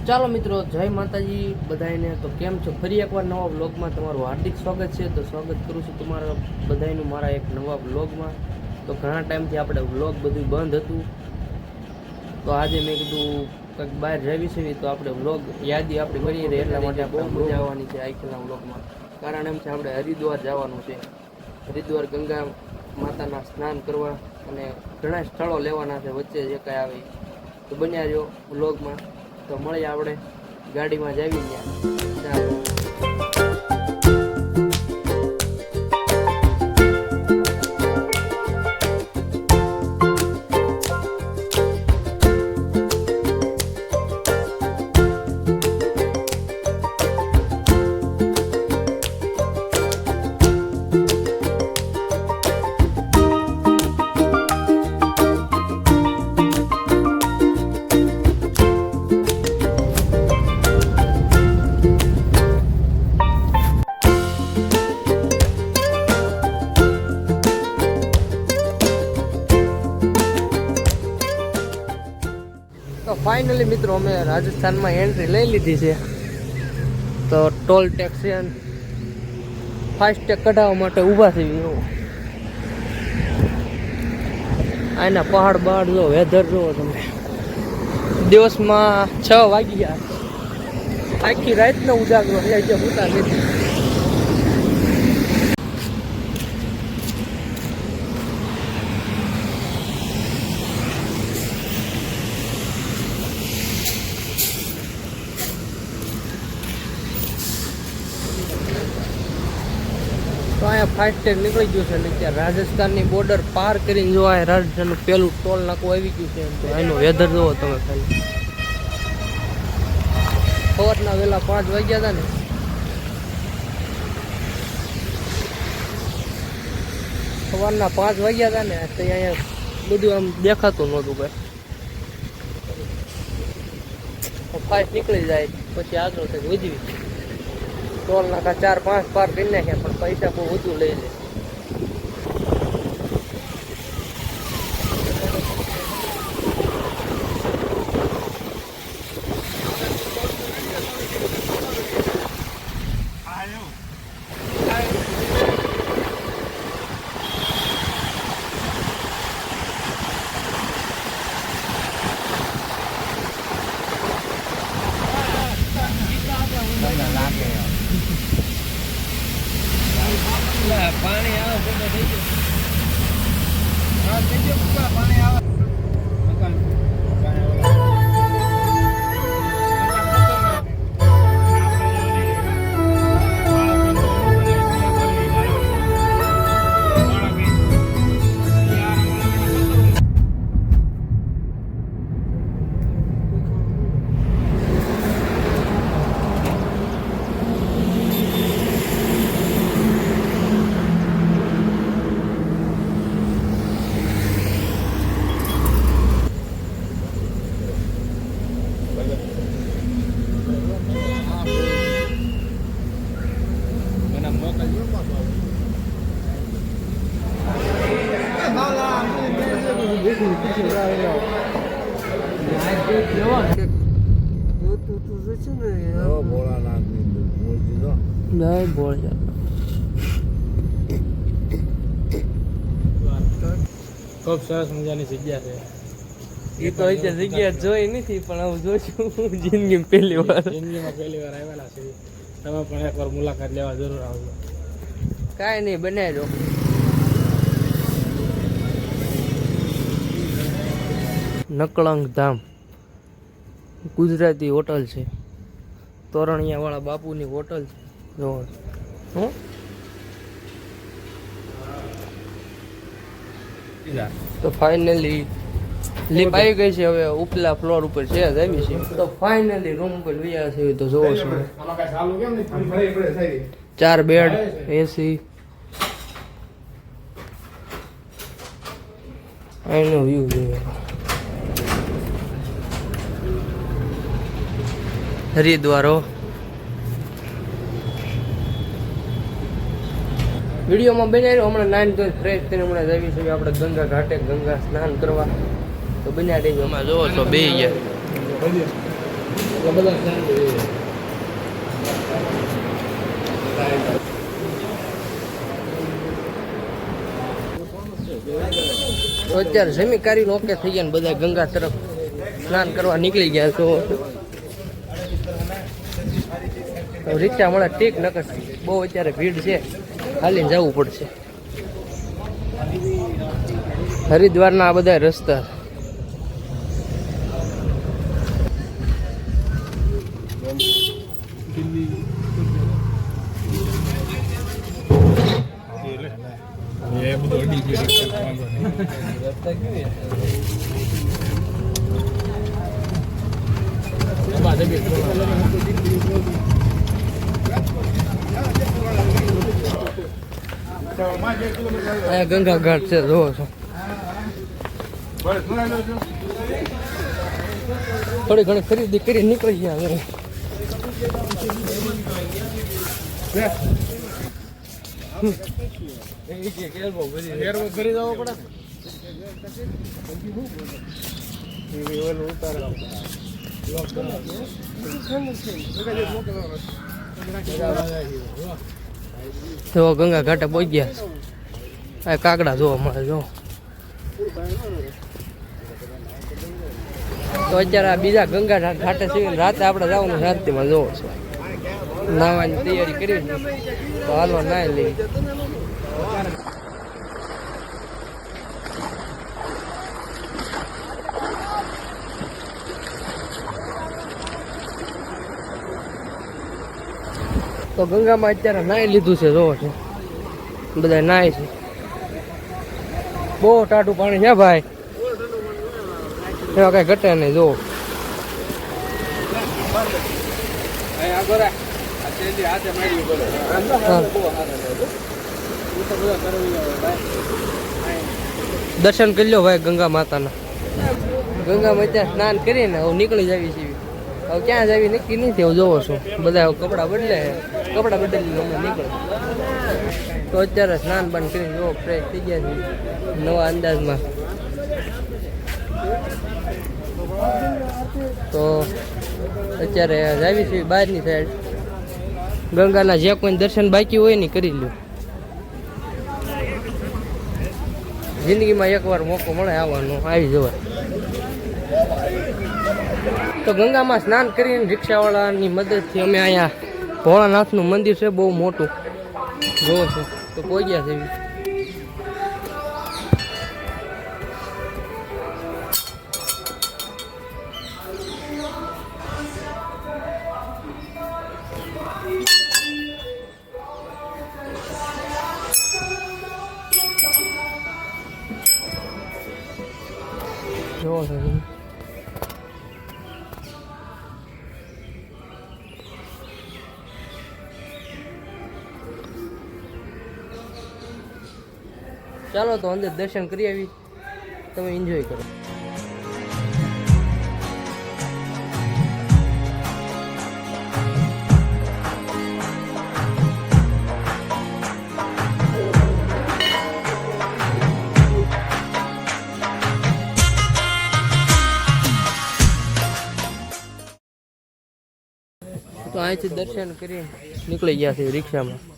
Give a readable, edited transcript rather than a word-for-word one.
ચાલો મિત્રો, જય માતાજી બધાને. તો કેમ છો? ફરી એકવાર નવા વ્લોગમાં તમારું હાર્દિક સ્વાગત છે. તો સ્વાગત કરું છું તમારા બધાનું મારા એક નવા વ્લોગમાં. તો ઘણા ટાઈમથી આપણે વ્લોગ બધું બંધ હતું, તો આજે મેં કીધું કંઈક બહાર જવી છે તો આપણે વ્લોગ યાદી આપણે કરીએ છીએ. એટલા માટે આપણે મજા આવવાની છે આખીના વ્લોગમાં. કારણ એમ છે આપણે હરિદ્વાર જવાનું છે. હરિદ્વાર ગંગા માતાના સ્નાન કરવા અને ઘણા સ્થળો લેવાના છે. વચ્ચે જે કાંઈ આવે તો બન્યા રહ્યો વ્લોગમાં. તો મળીએ આપણે ગાડીમાં જાવી ત્યાં. તો ફાઇનલી મિત્રો અમે રાજસ્થાનમાં એન્ટ્રી લઈ લીધી છે. તો ટોલ ટેક્સ ફાસ્ટેગ કઢાવવા માટે ઊભા છે. આના પહાડ બહાડ જો, વેધર જુઓ તમે. દિવસમાં 6 વાગી ગયા, આખી રાતનો ઉજાગરો એટલે જે ઉતાર નથી. તો અહીંયા ફાસ્ટેગ નીકળી ગયું છે ને ત્યાં રાજસ્થાનની બોર્ડર પાર કરીને જો આ રાજસ્થાનનું પેલું ટોલ નાકું આવી ગયું છે. તો એનું વેધર જુઓ તમે ખાલી. સવારના વહેલા 5 વાગ્યા હતા ને, સવારના 5 વાગ્યા હતા ને તો અહીંયા બધું આમ દેખાતું નહોતું કઈ. ફાસ્ટ નીકળી જાય પછી આગળ કંઈક વધવી. ટોલ નાકા 4-5 પાર કરી નાખ્યા પણ પૈસા બહુ વધુ લઈ લે. પાણી આવે થઈ ગયું. પાણી આવે. ખૂબ સરસ મજાની જગ્યા છે. એ તો જગ્યા જોઈ નથી પણ હું જોઈશું જિંદગીમાં પહેલી વાર આવેલા છે. તમે પણ એકવાર મુલાકાત લેવા જરૂર આવજો. કાંઈ નહીં, બનાવી દો. નકળંગ ધામ ગુજરાતી હોટલ છે. તોરણિયા વાળા બાપુની હોટલ છે. જો હું તો ફાઇનલી લીપ આવી ગઈ છે. હવે ઉપલા ફ્લોર ઉપર છે આવી છે. તો ફાઇનલી રૂમ ઉપર વ્યા છે. તો જોવો છો 4 બેડ, એસી, અહીંનો વ્યૂ જોઈએ. હરિદ્વારો વિડીયોમાં બનાવ્યો. હમણાં 9 તો ફ્રેશ થઈને હમણાં જઈએ છીએ આપણે ગંગા ઘાટે ગંગા સ્નાન કરવા. તો બન્યા રહીજો. એમાં જોવો છો બે ગયા તો અત્યારે જમી કાઢીને ઓકે થઈ ગયા ને બધા ગંગા તરફ સ્નાન કરવા નીકળી ગયા. તો રિક્ષા મળે ઠીક, નકર બહુ અત્યારે ભીડ છે, હાલીને જવું પડશે. હરિદ્વારના આ બધા રસ્તા. ગંગા ઘાટ છે, જોવો છો. થોડી ઘણી ખરીદી કરી નીકળી ગયા હવે. તો ગંગા ઘાટે પહોંચી ગયા. આ કાગડા જોવા મળે જો. તો અત્યારે આ બીજા ગંગા ઘાટે છે, રાતે આપણે જવાનું શાંતિમાં જોવો છો. નાવાની તૈયારી કરી તો હાલો નાઈ લઈ. તો ગંગામાં અત્યારે નાઈ લીધું છે, જોવો છો બધા નાય છે. બહુ ટાટું પાણી છે ભાઈ, એવા કઈ ઘટે નહીં. જોવો દર્શન કરી લો ભાઈ ગંગા માતાના. ગંગામાં અત્યારે સ્નાન કરીને હવે નીકળી જાવી છે. હવે ક્યાં જાવી નક્કી નહીં થયું. જોવો છો બધા કપડાં બદલે, કપડાં બદલી અમે નીકળે. તો અત્યારે સ્નાન બંધ કરીને જો ફ્રેશ થઈ ગયા છે નવા અંદાજમાં. તો અત્યારે જાવી છે બહારની સાઈડ. ગંગાના જે કોઈ દર્શન બાકી હોય ને કરી લ્યો. જિંદગીમાં એકવાર મોકો મળે આવવાનો, આવી જવાય. તો ગંગામાં સ્નાન કરીને રિક્ષાવાળાની મદદથી અમે અહીંયા ભોળાનાથનું મંદિર છે બહુ મોટું, જોવો છે. તો પહોંચ્યા છે. જોવો છે. ચાલો તો અંદર દર્શન કરી આવી, તમે એન્જોય કરો. તો અહીંથી દર્શન કરી નીકળી ગયા છે રિક્ષામાં.